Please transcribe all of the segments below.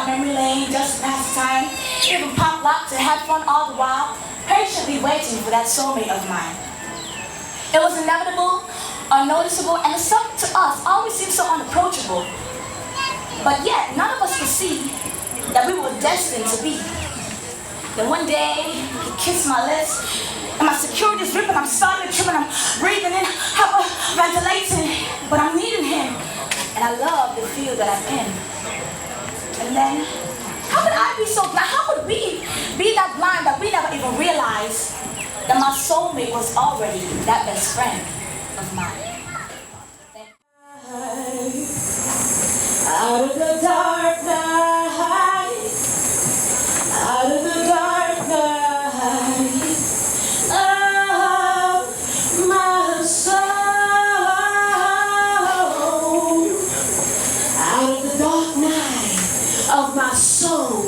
down memory lane just to pass the time, even pop lock to have fun all the while, patiently waiting for that soulmate of mine. It was inevitable, unnoticeable, and the subject to us always seemed so unapproachable. But yet, none of us could see that we were destined to be. Then one day, he kissed my lips, and my security's ripping, I'm starting to trip, and I'm breathing in, hyperventilating, but I'm needing him, and I love the field that I'm in. And then, how could I be so blind? How could we be that blind that we never even realized that my soulmate was already that best friend of mine? Out of the dark night, out of the dark night of my soul, out of the dark night of my soul,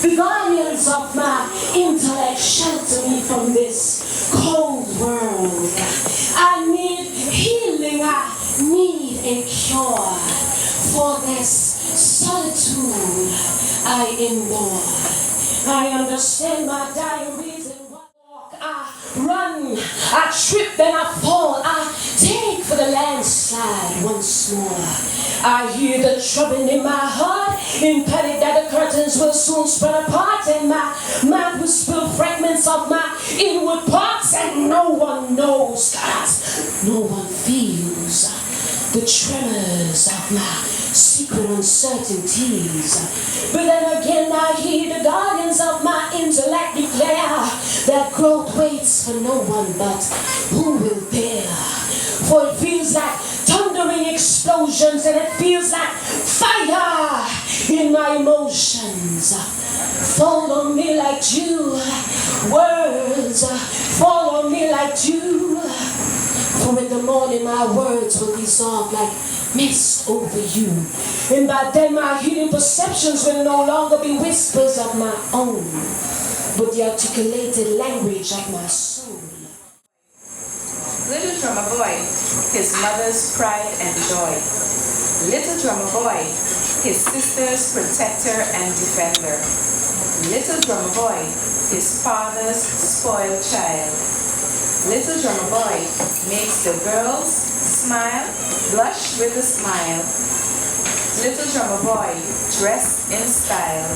the guardians of my intellect shelter me from this cold world. I need healing, I need a cure for this solitude I endure. I understand my diaries and walk, I run, I trip, then I fall, I take for the landslide once more. I hear the trouble in my heart, in panic that the curtains will soon spread apart, and my mind will spill fragments of my inward parts, and no one knows, cause no one feels the tremors of my secret uncertainties. But then again I hear the guardians of my intellect declare that growth waits for no one, but who will dare? For it feels like thundering explosions, and it feels like fire in my emotions. Fall on me like dew, words fall on me like dew. For in the morning my words will dissolve like mist over you. And by then my hidden perceptions will no longer be whispers of my own, but the articulated language of my soul. Little drummer boy, his mother's pride and joy. Little drummer boy, his sister's protector and defender. Little drummer boy, his father's spoiled child. Little drummer boy makes the girls smile, blush with a smile. Little drummer boy dressed in style.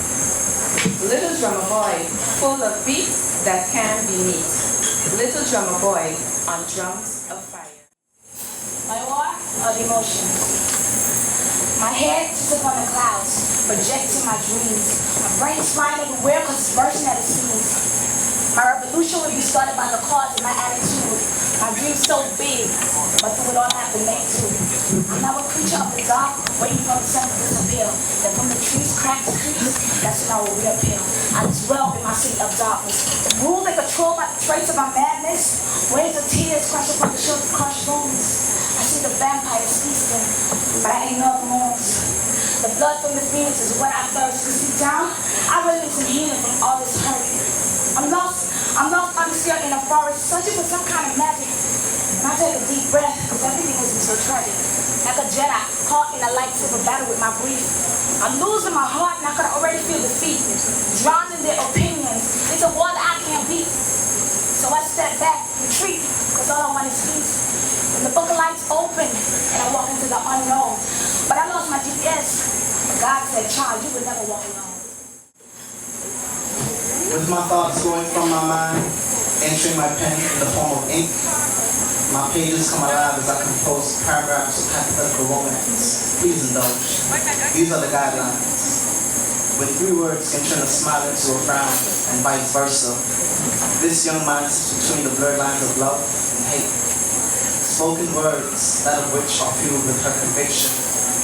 Little drummer boy full of beat that can be neat. Little drummer boy on drums of fire. My war of emotions. My head sits on the clouds, projecting my dreams. My brain's flying everywhere because it's bursting at the seams. My revolution will be started by the cause of my attitude. My dream's so big, but through it all I have to make do. I'm now a creature of the dark, waiting for the sun to disappear. Then from the trees crack the creeks, that's when I will reappear. I dwell in my city of darkness, ruled and controlled by the traits of my madness. Waves of tears crush upon the children's crushed bones. I see the vampires feasting, but I ignore the moans. The blood from the phoenix is what I thirst. Cause deep down, I really need some healing from all this hurt. I'm lost honestly in a forest, searching for some kind of magic. And I take a deep breath, because everything was so tragic. Like a Jedi, caught in a lightsaber battle with my grief. I'm losing my heart, and I could already feel defeat. Drowned in their opinions. It's a war that I can't beat. So I step back, retreat, because all I want is peace. And the book of lights open, and I walk into the unknown. But I lost my GPS. God said, child, you would never walk alone. With my thoughts going from my mind, entering my pen in the form of ink, my pages come alive as I compose paragraphs of hypothetical romance. Please indulge. These are the guidelines. With 3 words can turn a smile into a frown, and vice versa. This young mind sits between the blurred lines of love and hate. Spoken words, that of which are fueled with her conviction,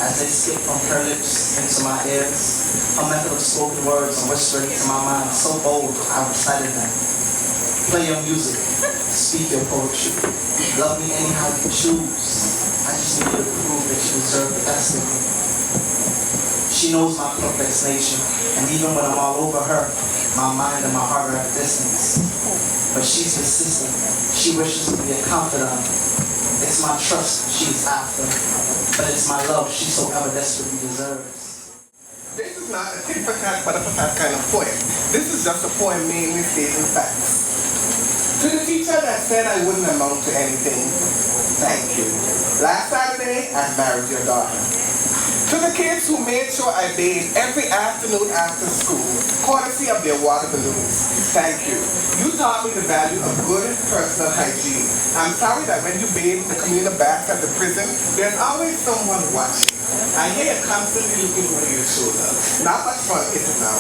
as they skip from her lips into my ears. A method of spoken words and whispering into my mind, so bold I recited them. Play your music, speak your poetry. Love me anyhow you choose. I just need you to prove that you deserve the best of me. She knows my complex nature, and even when I'm all over her, my mind and my heart are at a distance. But she's persistent. She wishes to be a confidant. It's my trust she's after, but it's my love she so ever desperately deserves. is not a tit for tat, but a for tat kind of poem. This is just a poem mainly stating facts. To the teacher that said I wouldn't amount to anything, thank you. Last Saturday, I married your daughter. To the kids who made sure I bathed every afternoon after school, courtesy of their water balloons, thank you. You taught me the value of good personal hygiene. I'm sorry that when you bathe in the communal baths at the prison, there's always someone watching. I hear you constantly looking over your shoulder. Not much fun, is it now?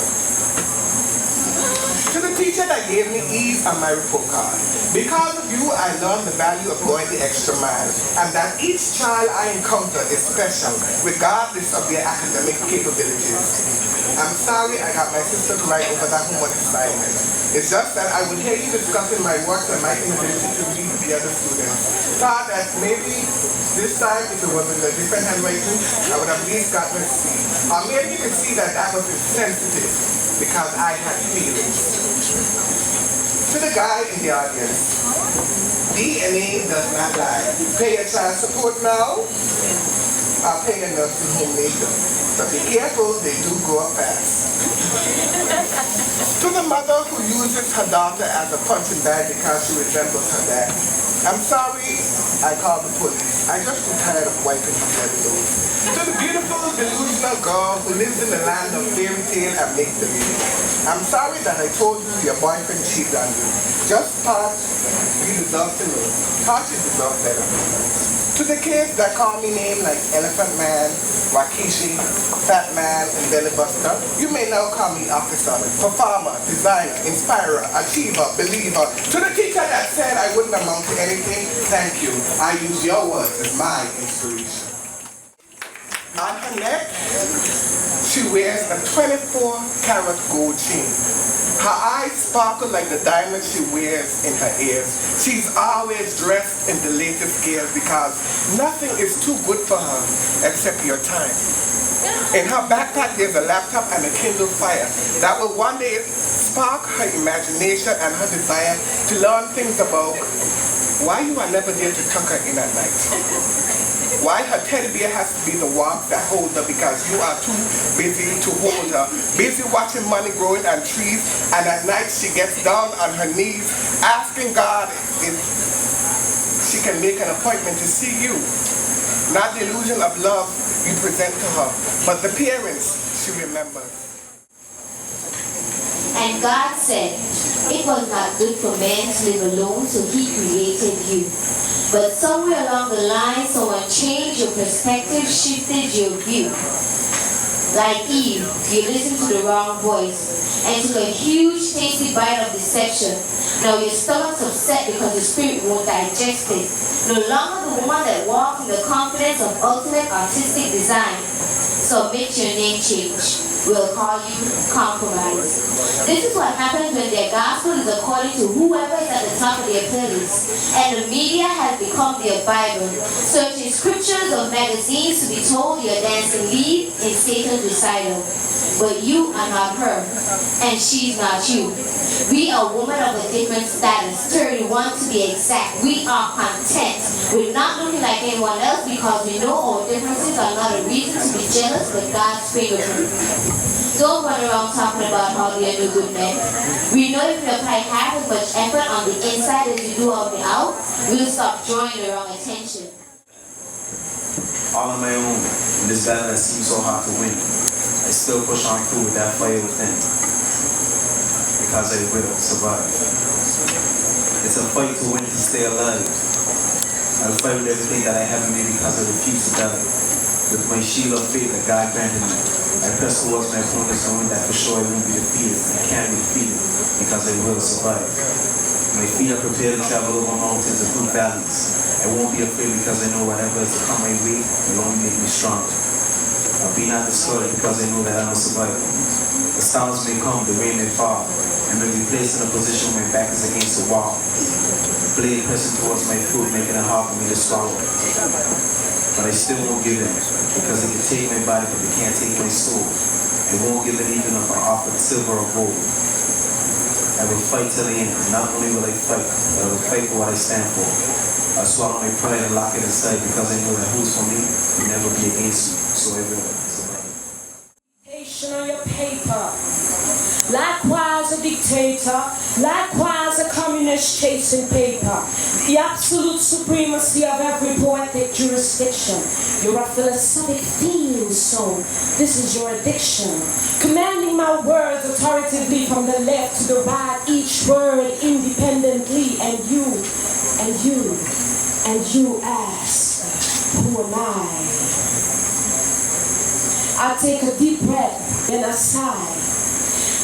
To the teacher that gave me E's on my report card. Because of you, I learned the value of going the extra mile, and that each child I encounter is special, regardless of their academic capabilities. I'm sorry I got my sister to write over that homework assignment. It's just that I would hear you discussing my work and my inability to read the other students. Thought that maybe this time, if it was in a different handwriting, I would have at least gotten a C. Or maybe you could see that that was insensitive, because I had feelings. To the guy in the audience, DNA does not lie. Pay your child support now, I'll pay your nursing home later. But be careful, they do go up fast. To the mother who uses her daughter as a punching bag because she resembles her dad, I'm sorry I called the police. I just grew tired of wiping her bloody nose. To the beautiful, delusional girl who lives in the land of fairy tale and make-believe, I'm sorry that I told you your boyfriend cheated on you. Just thought you deserve to know. Thought you deserve better. To the kids that call me names like Elephant Man, Wakishi, Fat Man, and Belly Buster, you may now call me Officer, Performer, Designer, Inspirer, Achiever, Believer. To the teacher that said I wouldn't amount to anything, thank you. I use your words as my inspiration. On her neck, she wears a 24-karat gold chain. Her eyes sparkle like the diamonds she wears in her ears. She's always dressed in the latest gears because nothing is too good for her except your time. In her backpack, there's a laptop and a Kindle Fire that will one day spark her imagination and her desire to learn things about why you are never there to tuck her in at night. Why her teddy bear has to be the warmth that holds her because you are too busy to hold her. Busy watching money growing on trees, and at night she gets down on her knees asking God if she can make an appointment to see you. Not the illusion of love you present to her, but the parents she remembers. And God said, it was not good for man to live alone, so he created you. But somewhere along the line, someone changed your perspective, shifted your view. Like Eve, you listened to the wrong voice and took a huge tasty bite of deception. Now your stomach's upset because the spirit won't digest it. No longer the woman that walks in the confidence of ultimate artistic design. Submit your name change. We'll call you compromise. This is what happens when their gospel is according to whoever is at the top of their playlist, and the media has become their Bible. Searching scriptures of magazines to be told you're dancing lead in Satan's recital. But you are not her, and she's not you. We are women of a different status, 31 to be exact. We are content. We're not looking like anyone else because we know our differences are not a reason to be jealous, but God's fingerprint. Don't run around talking about how you're no good men. We know if you apply half as much effort on the inside as you do on the out, we'll stop drawing the wrong attention. All on my own, in this battle that seems so hard to win, I still push on through with that fire within, because I will survive. It's a fight to win to stay alive. I'll fight with everything that I haven't made because I refuse to die. With my shield of faith that God granted me, I press towards my opponents knowing that for sure I won't be defeated. I can't be defeated because I will survive. My feet are prepared to travel over mountains and through valleys. I won't be afraid because I know whatever is to come my way will only make me stronger. I'll be not discouraged because I know that I will survive. The storms may come, the rain may fall, and may be placed in a position where my back is against the wall. The blade pressing towards my throat, making it hard for me to swallow. But I still won't give in, because they can take my body, but they can't take my soul. I won't give in even if I offered silver or gold. I will fight till the end. Not only will I fight, but I will fight for what I stand for. I'll swallow my pride and lock it inside because I know that who's for me will never be against you. So I will. Haitian on your paper. Likewise a dictator, likewise a communist chasing paper. The absolute supremacy of every poetic jurisdiction. You're a philosophic fiend, so this is your addiction. Commanding my words authoritatively from the left to the right, each word independently, and you ask, who am I take a deep breath, then a sigh.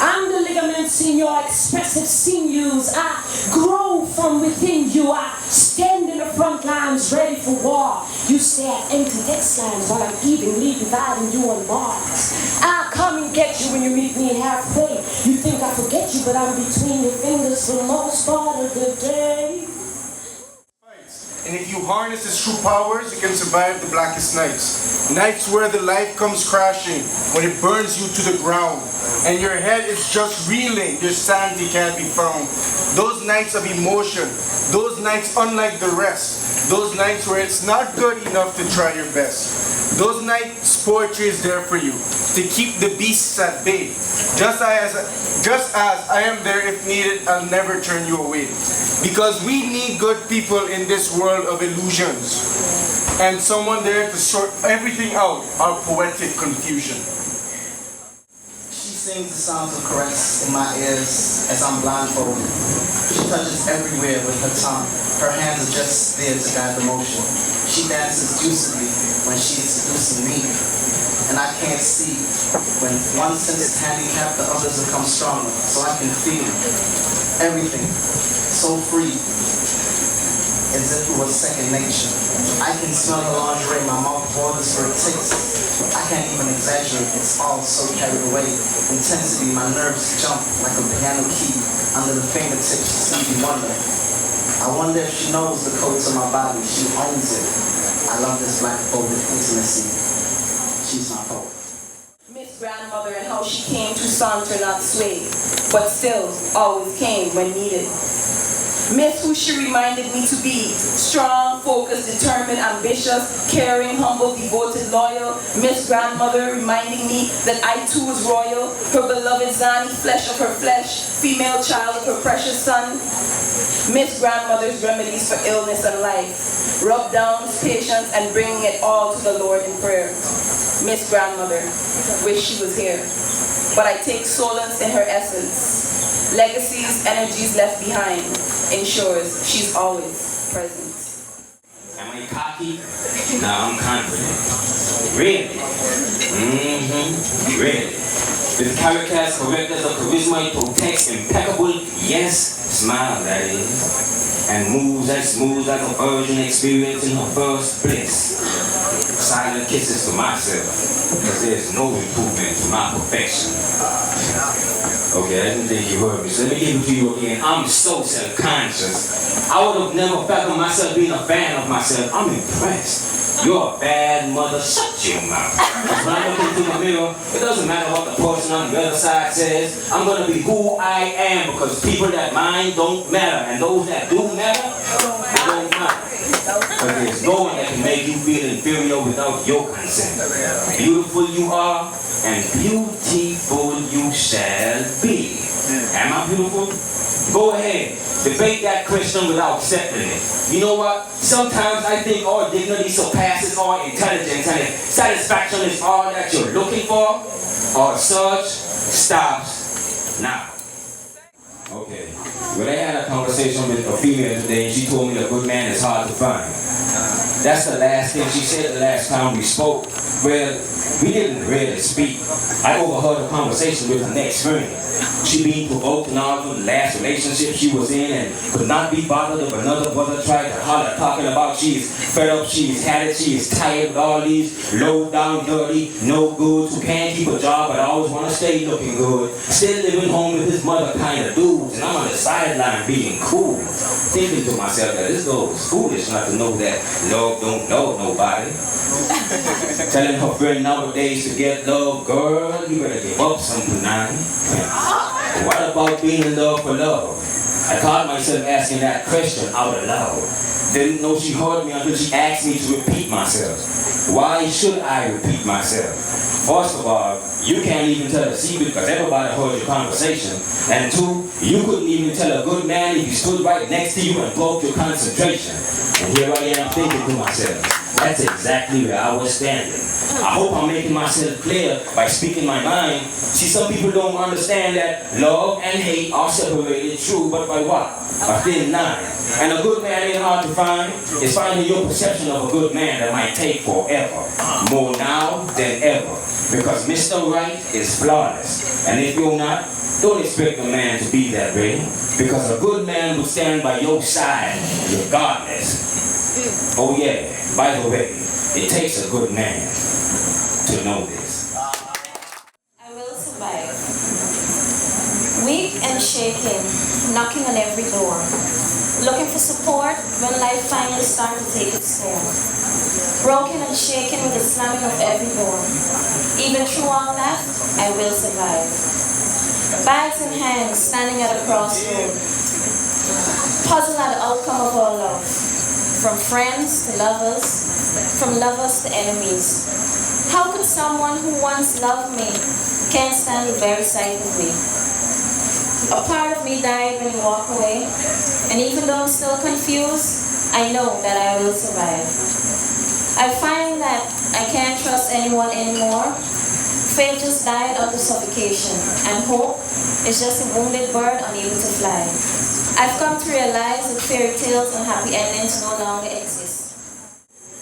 I'm the ligaments in your expressive sinews. I grow from within you. I stand in the front lines ready for war. You stare at empty text lines while I'm evenly dividing you on bars. I come and get you when you meet me halfway. You think I forget you, but I'm between your fingers for the most part of the day. And if you harness its true powers, you can survive the blackest nights. Nights where the life comes crashing, when it burns you to the ground, and your head is just reeling, your sanity can't be found. Those nights of emotion, those nights unlike the rest, those nights where it's not good enough to try your best. Those nights poetry is there for you, to keep the beasts at bay. Just as I am there if needed, I'll never turn you away. Because we need good people in this world of illusions, and someone there to sort everything out, our poetic confusion. She sings the sounds of caress in my ears as I'm blindfolded. She touches everywhere with her tongue. Her hands are just there to guide the motion. She dances deucedly when she's seducing me. And I can't see when one sense is handicapped, the others become stronger. So I can feel everything so free, as if it was second nature. I can smell the lingerie, my mouth waters for a taste. I can't even exaggerate, it's all so carried away. Intensity, my nerves jump like a piano key under the fingertips of Stevie Wonder. I wonder if she knows the code to my body, she owns it. I love this black folded intimacy. She's my poet. Miss Grandmother and how she came to saunter, not sway, but still always came when needed. Miss who she reminded me to be, strong, focused, determined, ambitious, caring, humble, devoted, loyal. Miss Grandmother reminding me that I too was royal, her beloved Zani, flesh of her flesh, female child of her precious son. Miss Grandmother's remedies for illness and life, rub downs, patience, and bringing it all to the Lord in prayer. Miss Grandmother, wish she was here, but I take solace in her essence. Legacies, energies left behind, ensures she's always present. Am I cocky? No, I'm confident. Really? Really. With characters, correctness, or charisma, it protects impeccable, yes, smile, that is. And moves as smooth as a virgin experiencing her first bliss. Silent kisses to myself, because there's no improvement to my perfection. Okay, I didn't think you heard me, so let me give it to you again. I'm so self-conscious. I would have never fathomed myself being a fan of myself. I'm impressed. You're a bad mother. Shut your mouth. When I look into the mirror, it doesn't matter what the person on the other side says. I'm going to be who I am, because people that mind don't matter, and those that do matter, they don't matter. But there's no one that can make you feel inferior without your consent. Beautiful you are, and beautiful you shall be. Am I beautiful? Go ahead. Debate that question without accepting it. You know what? Sometimes I think all dignity surpasses all intelligence, and if satisfaction is all that you're looking for, or search stops now. Okay. Well, I had a conversation with a female today, and she told me a good man is hard to find. That's the last thing she said the last time we spoke. Well, we didn't really speak. I overheard a conversation with her next friend. She being provoked and all from the last relationship she was in, and could not be bothered if another brother tried to holler, talking about she is fed up, she is had it, she is tired with all these low down, dirty, no goods, who can't keep a job but always want to stay looking good, still living home with his mother kind of dudes, and I'm on the sideline being cool, thinking to myself that this girl is foolish not to know that love don't know nobody. Telling her friend nowadays to get love, girl, you better give up something now. What about being in love for love? I caught myself asking that question out loud. Didn't know she heard me until she asked me to repeat myself. Why should I repeat myself? First of all, you can't even tell a secret because everybody heard your conversation. And two, you couldn't even tell a good man if he stood right next to you and broke your concentration. And here I am thinking to myself, that's exactly where I was standing. I hope I'm making myself clear by speaking my mind. See, some people don't understand that love and hate are separated, true, but by what? A thin line. And a good man ain't hard to find. It's finding your perception of a good man that might take forever. More now than ever. Because Mr. Right is flawless. And if you're not, don't expect a man to be that way. Because a good man will stand by your side regardless. Oh yeah, by the way, it takes a good man to know this. I will survive. Weak and shaking, knocking on every door. Looking for support when life finally starts to take its toll. Broken and shaken with the slamming of every door. Even through all that, I will survive. Bags in hand, standing at a crossroad. Puzzle at the outcome of our love. From friends to lovers, from lovers to enemies. How could someone who once loved me can't stand the very sight of me? A part of me died when you walked away, and even though I'm still confused, I know that I will survive. I find that I can't trust anyone anymore. Faith just died out of suffocation, and hope is just a wounded bird unable to fly. I've come to realize that fairy tales and happy endings no longer exist.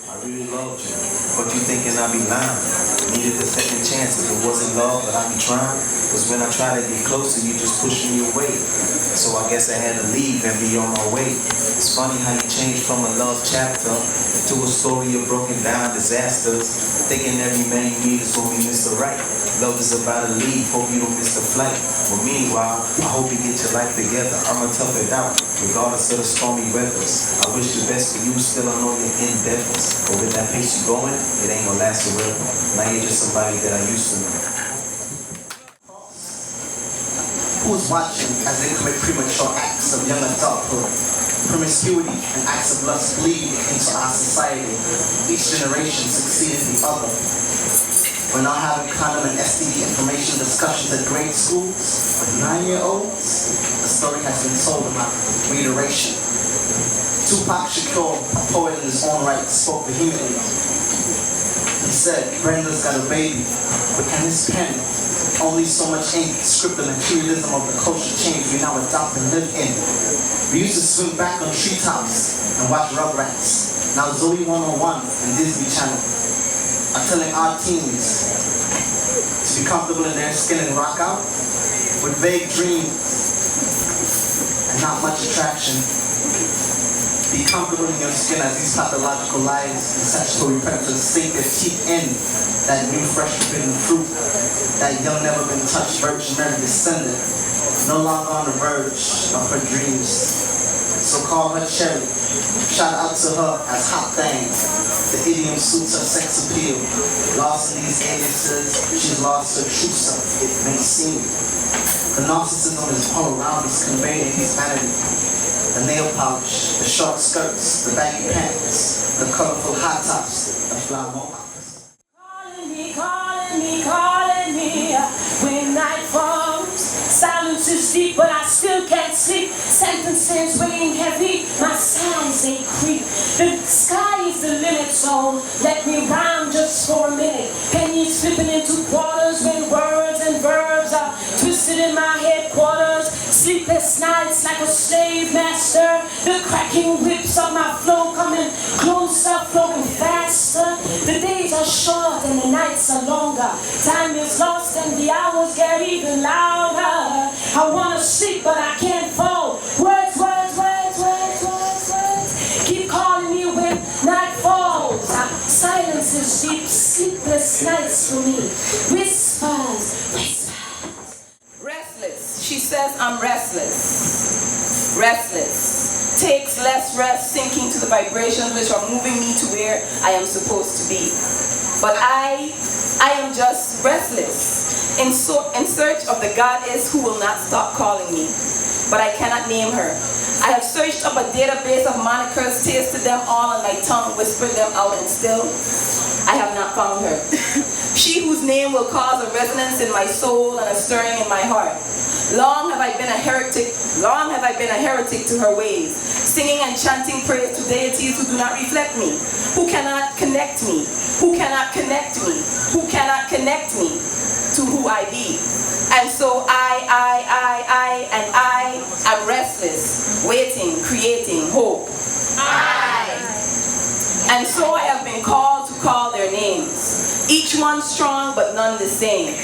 I really loved you, but you thinking I'd be lying. Needed a second chance if it wasn't love that I'd be trying. Cause when I try to get closer, you just push me away. So I guess I had to leave and be on my way. It's funny how you changed from a love chapter to a story of broken down disasters. Thinking every man you need is gonna be Mr. Right. Love is about to leave, hope you don't miss the flight. But meanwhile, I hope you get your life together. I'ma tough it out, regardless of the stormy weathers. I wish the best for you, still I know you're endeavors. But with that pace you going, it ain't gonna last forever. Now you're just somebody that I used to know. Who's watching as they commit premature acts of young adulthood? Promiscuity and acts of lust bleed into our society. Each generation succeeding the other. We're now having condom and STD information discussions at grade schools with 9-year-olds. The story has been told about reiteration. Tupac Shakur, a poet in his own right, spoke vehemently. He said, Brenda's got a baby, but can his pen only so much ink script the materialism of the culture change we now adopt and live in? We used to swim back on treetops and watch Rugrats. Now Zoe 101 and Disney Channel are telling our teens to be comfortable in their skin and rock out with vague dreams and not much attraction. Be comfortable in your skin as these pathological lies and sexual predators sink their teeth in that new fresh forbidden fruit, that young never been touched Virgin Mary descendant, no longer on the verge of her dreams. So call her Cherry. Shout out to her as Hot Thing. The idiom suits her sex appeal. Lost in these aliases, she's lost her true self, it may seem. The narcissism is all around us, conveyed in his vanity. The nail polish, the short skirts, the baggy pants, the colorful hot tops, the fly mohawks. Calling me, when night falls. Silence is deep, but I still can't sleep. Sentences weighing heavy, my sighs they creep. The sky is the limit, so let me rhyme just for a minute. Pennies flipping into quarters when words and verbs are twisted in my headquarters. Sleepless nights like a slave master. The cracking whips of my flow coming closer, flowing faster. The days are short and the nights are longer. Time is lost and the hours get even louder. I wanna sleep but I can't fall. Words, words, words, words, words, words. Keep calling me when night falls. Silence is deep, sleepless nights for me. Whispers, whispers. Restless. She says I'm restless. Restless. Takes less rest, sinking to the vibrations which are moving me to where I am supposed to be. But I am just restless, in search of the goddess who will not stop calling me. But I cannot name her. I have searched up a database of monikers, tasted them all on my tongue, whispered them out, and still I have not found her. She whose name will cause a resonance in my soul and a stirring in my heart. Long have I been a heretic to her ways, singing and chanting praise to deities who do not reflect me, who cannot connect me, who cannot connect me, who cannot connect me to who I be. And so I am restless, waiting, creating hope. And so I have been called to call their names, each one strong but none the same.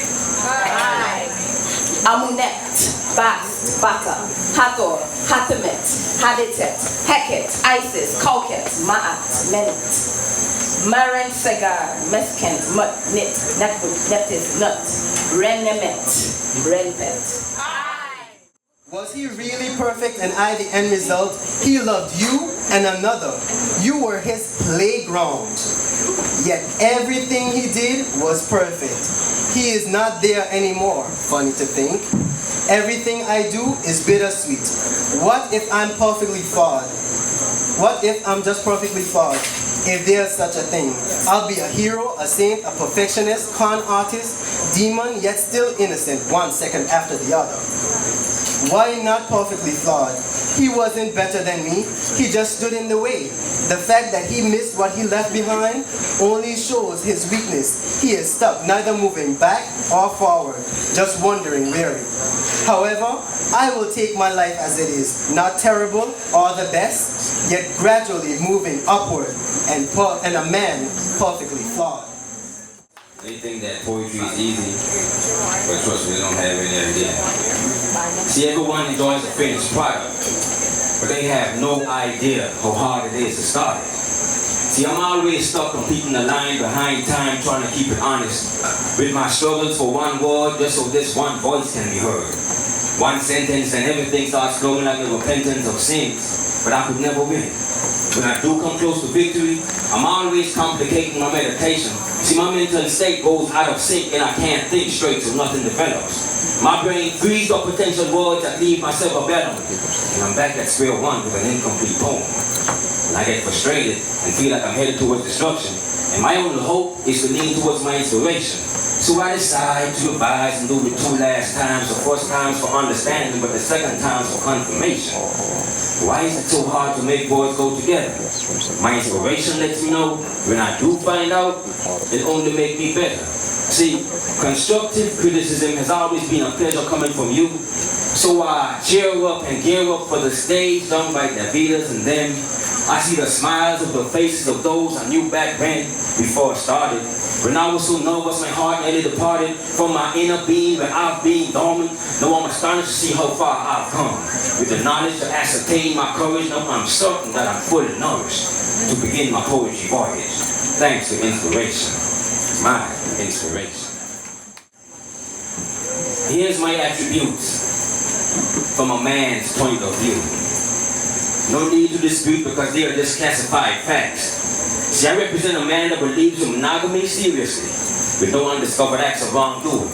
Amunet, Bast, Bata, Hathor, Hathemet, Hadetet, Heket, Isis, Kauket, Ma'at, Menet, Marent, Segar, Meskent, Mut, Nit, Neput, Nepis, Nut, Renemet, Renpet. Was he really perfect and I the end result? He loved you and another. You were his playground. Yet everything he did was perfect. He is not there anymore. Funny to think. Everything I do is bittersweet. What if I'm perfectly flawed? What if I'm just perfectly flawed? If there's such a thing, I'll be a hero, a saint, a perfectionist, con artist, demon, yet still innocent, 1 second after the other. Why not perfectly flawed? He wasn't better than me. He just stood in the way. The fact that he missed what he left behind only shows his weakness. He is stuck, neither moving back or forward, just wandering weary. However, I will take my life as it is, not terrible or the best, yet gradually moving upward and a man perfectly flawed. They think that poetry is easy, but trust me, they don't have any idea. See, everyone enjoys a finished product, but they have no idea how hard it is to start it. See, I'm always stuck completing the line behind time, trying to keep it honest with my struggles for one word, just so this one voice can be heard. One sentence and everything starts flowing like a repentance of sins, but I could never win. When I do come close to victory, I'm always complicating my meditation. See, my mental state goes out of sync and I can't think straight so nothing develops. My brain frees up potential words that leave myself a better. And I'm back at square one with an incomplete poem. And I get frustrated and feel like I'm headed towards destruction. And my only hope is to lean towards my inspiration. So I decide to revise and do the 2 last times. The first times for understanding, but the second times for confirmation. Why is it so hard to make words go together? My inspiration lets me know when I do find out, it only makes me better. See, constructive criticism has always been a pleasure coming from you. So I cheer up and gear up for the stage done by the Vitas and them. I see the smiles of the faces of those I knew back then before it started. When I was so nervous, my heart nearly departed from my inner being when I've been dormant. Now I'm astonished to see how far I've come. With the knowledge to ascertain my courage, now I'm certain that I'm fully nourished to begin my poetry voyage. Thanks to inspiration, my inspiration. Here's my attributes from a man's point of view. No need to dispute because they are just classified facts. See, I represent a man that believes in monogamy seriously, with no undiscovered acts of wrongdoing.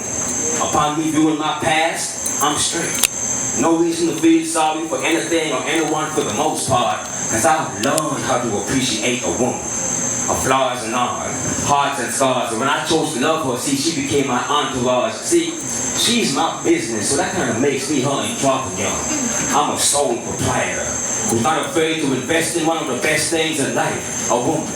Upon reviewing my past, I'm straight. No reason to feel sorry for anything or anyone for the most part, because I've learned how to appreciate a woman. Her flaws and all, hearts and scars. And when I chose to love her, see, she became my entourage. See, she's my business, so that kind of makes me her entrepreneur. I'm a sole proprietor who's not afraid to invest in one of the best things in life, a woman.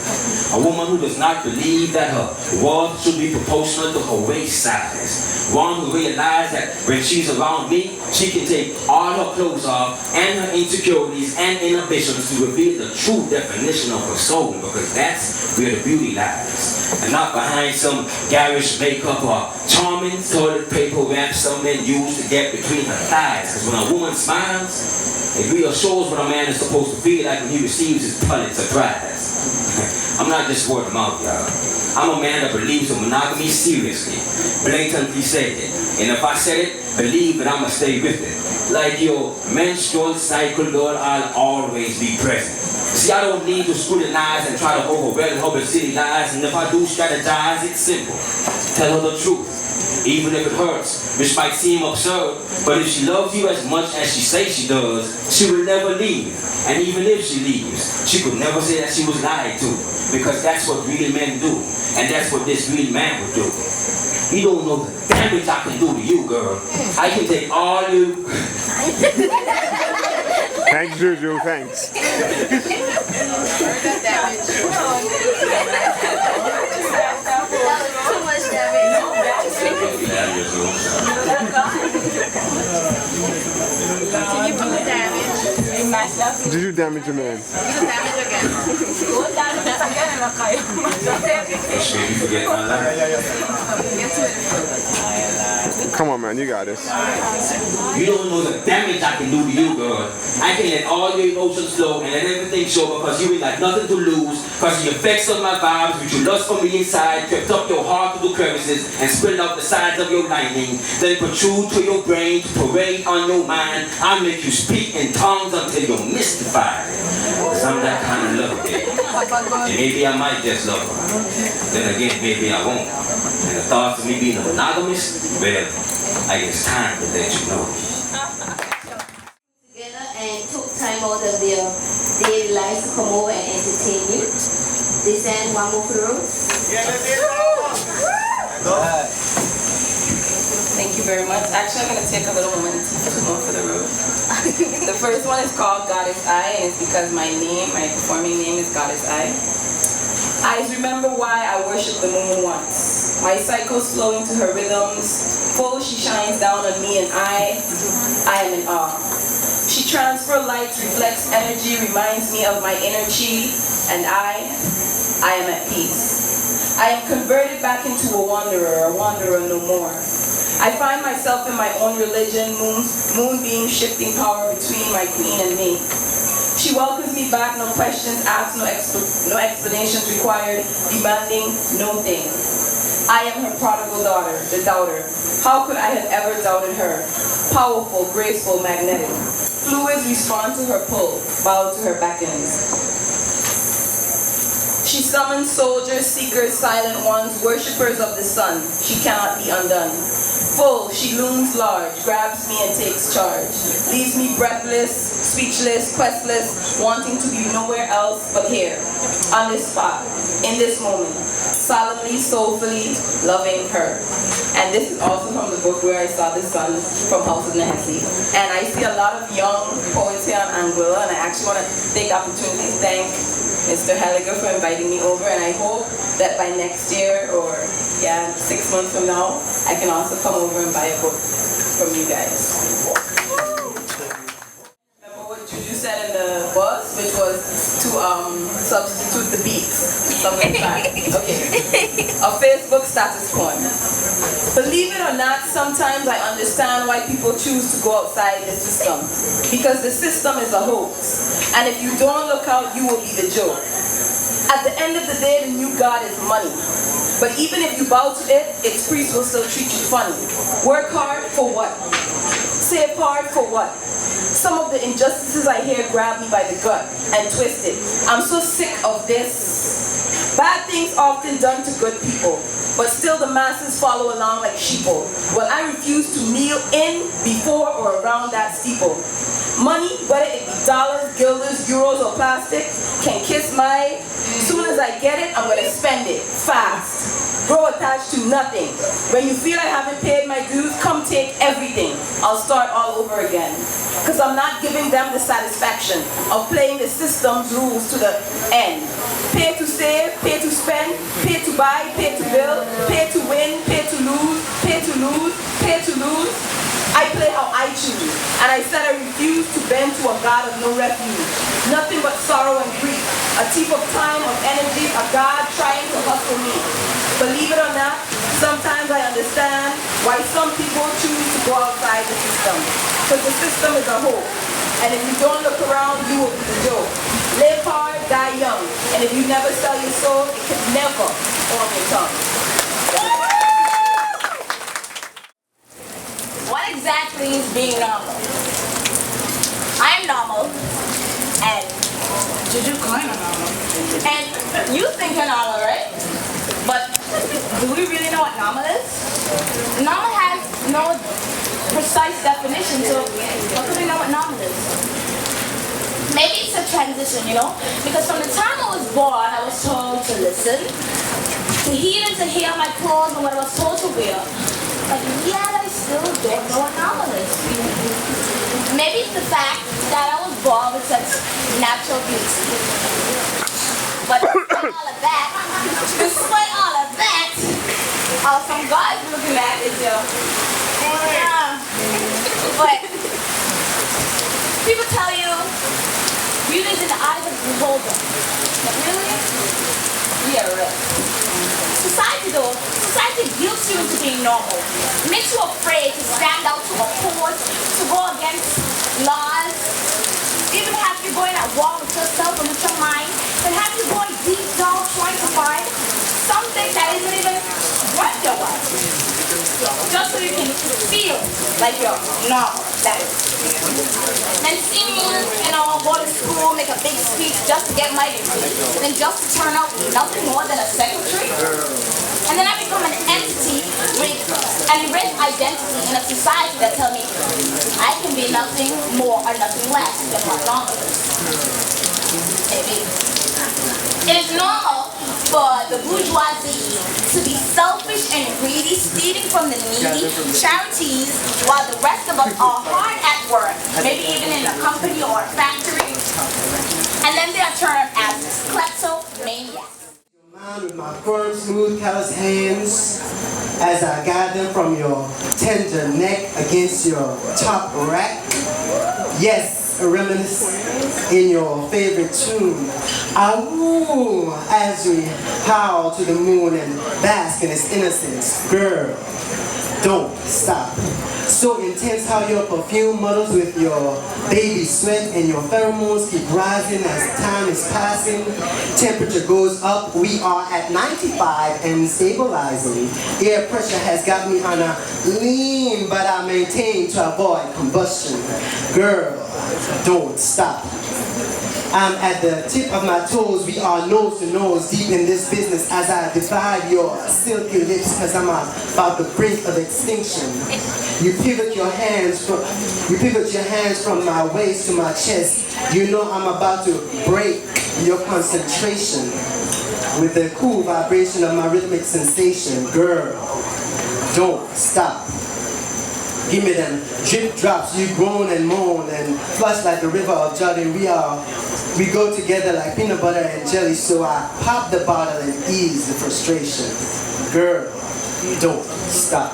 A woman who does not believe that her worth should be proportional to her waist size. One who realizes that when she's around me, she can take all her clothes off and her insecurities and inhibitions to reveal the true definition of her soul, because that's where the beauty lies. And not behind some garish makeup or charming toilet paper wrap some men use to get between her thighs. Because when a woman smiles, it reassures what a man is supposed to feel like when he receives his Pulitzer Prize. I'm not just word of mouth, y'all. I'm a man that believes in monogamy seriously. Blatantly said it. And if I said it, believe that I'ma stay with it. Like your menstrual cycle, girl, I'll always be present. See, I don't need to scrutinize and try to overwhelm her with silly lies. And if I do strategize, it's simple. Tell her the truth. Even if it hurts, which might seem absurd, but if she loves you as much as she says she does, she will never leave. And even if she leaves, she could never say that she was lied to, because that's what real men do, and that's what this real man would do. You don't know the damage I can do to you, girl. I can take all you... Thanks, Juju, thanks. Too much damage. Can you do the damage? Juju damage a man. Do damage again. Go damage again and okay. Let's make you forget my life. Come on, man, you got this. You don't know the damage I can do to you, girl. I can let all your emotions flow and let everything show because you ain't got nothing to lose because the effects of my vibes, which you lust from the inside, crept up your heart through the crevices and spread out the sides of your lining, then protrude to your brain to parade on your mind. I'll make you speak in tongues until you're mystified. Because I'm that kind of lover, baby. And maybe I might just love her. Then again, maybe I won't. And the thoughts of me being a monogamist, well, I guess time to let you know. Together and took time out of their daily lives to come over and entertain you. They sang one more for the road. Thank you very much. Actually, I'm going to take a little moment to put more for the road. The first one is called Goddess I, and it's because my performing name is Goddess I. I remember why I worship the moon once. My cycles flow into her rhythms. Full she shines down on me and I am in awe. She transfers light, reflects energy, reminds me of my inner chi, and I am at peace. I am converted back into a wanderer no more. I find myself in my own religion, moonbeam shifting power between my queen and me. She welcomes me back, no questions asked, no explanations required, demanding no thing. I am her prodigal daughter, the doubter. How could I have ever doubted her? Powerful, graceful, magnetic. Fluids respond to her pull, bow to her beckons. She summons soldiers, seekers, silent ones, worshippers of the sun. She cannot be undone. Full, she looms large, grabs me and takes charge. Leaves me breathless, speechless, questless, wanting to be nowhere else but here, on this spot, in this moment, solemnly, soulfully loving her. And this is also from the book Where I Saw the Sun from House of Nehesi. And I see a lot of young poets here in Anguilla, and I actually want to take the opportunity to thank Mr. Helliger for inviting me over, and I hope that by next year or 6 months from now, I can also come over and buy a book from you guys. Remember what Juju said in the bus, which was to substitute the beats. Something like that. Okay. A Facebook status poem. Believe it or not, sometimes I understand why people choose to go outside the system. Because the system is a hoax. And if you don't look out, you will be the joke. At the end of the day, the new God is money. But even if you bow to it, its priests will still treat you funny. Work hard for what? Save hard for what? Some of the injustices I hear grab me by the gut and twist it. I'm so sick of this. Bad things often done to good people, but still the masses follow along like sheeple. Well, I refuse to kneel in, before, or around that steeple. Money, whether it be dollars, guilders, euros, or plastic, can kiss my... Soon as I get it, I'm gonna spend it fast. Grow attached to nothing. When you feel I haven't paid my dues, come take everything. I'll start all over again. Because I'm not giving them the satisfaction of playing the system's rules to the end. Pay to save, pay to spend, pay to buy, pay to build, pay to win, pay to lose, pay to lose, pay to lose. I play how I choose, and I said I refuse to bend to a God of no refuge. Nothing but sorrow and grief, a thief of time, of energy, a God trying to hustle me. Believe it or not, sometimes I understand why some people choose to go outside the system. Because the system is a hoax, and if you don't look around, you will be the joke. Live hard, die young, and if you never sell your soul, it can never form your tongue. What exactly is being normal? I'm normal, and Juju kind of normal. And you think you're normal, right? But do we really know what normal is? Normal has no precise definition, so how do we know what normal is? Maybe it's a transition, you know? Because from the time I was born, I was told to listen, To heat and to hear my clothes and what I was told to wear. But yet I still don't know anomalous. Maybe it's the fact that I was born with such natural beauty. But despite all of that, some guys looking at it, yo. Yeah. But people tell you beauty is in the eyes of the beholder. But really? Yeah, right. Society guilts you into being normal. It makes you afraid to stand out, to oppose, to go against laws. Even have you going at war with yourself and with your mind, and have you going deep down trying to find something that isn't even worth your while. Just so you can feel like you're normal. That is. And see me, go to school, make a big speech just to get my degree, and then just to turn out nothing more than a secretary. And then I become an entity with an erased identity in a society that tells me I can be nothing more or nothing less than what normal is. Maybe. It is normal for the bourgeoisie to be selfish and greedy, stealing from the needy, charities, while the rest of us are hard at work, maybe even in a company or a factory. And then they are termed as kleptomaniacs. Man with my firm, smooth, callous hands as I guide them from your tender neck against your top rack. Yes, a reminisce in your favorite tune. I woo as we howl to the moon and bask in its innocence. Girl, don't stop. So intense how your perfume muddles with your baby sweat and your pheromones keep rising as time is passing. Temperature goes up, we are at 95 and stabilizing. Air pressure has got me on a lean, but I maintain to avoid combustion. Girl, don't stop. I'm at the tip of my toes, we are nose to nose deep in this business as I divide your silky lips because I'm about the brink of extinction. You pivot your hands from my waist to my chest. You know I'm about to break your concentration with the cool vibration of my rhythmic sensation. Girl, don't stop. Give me them drip drops, you groan and moan and flush like the river of Jordan. We go together like peanut butter and jelly, so I pop the bottle and ease the frustration. Girl, don't stop.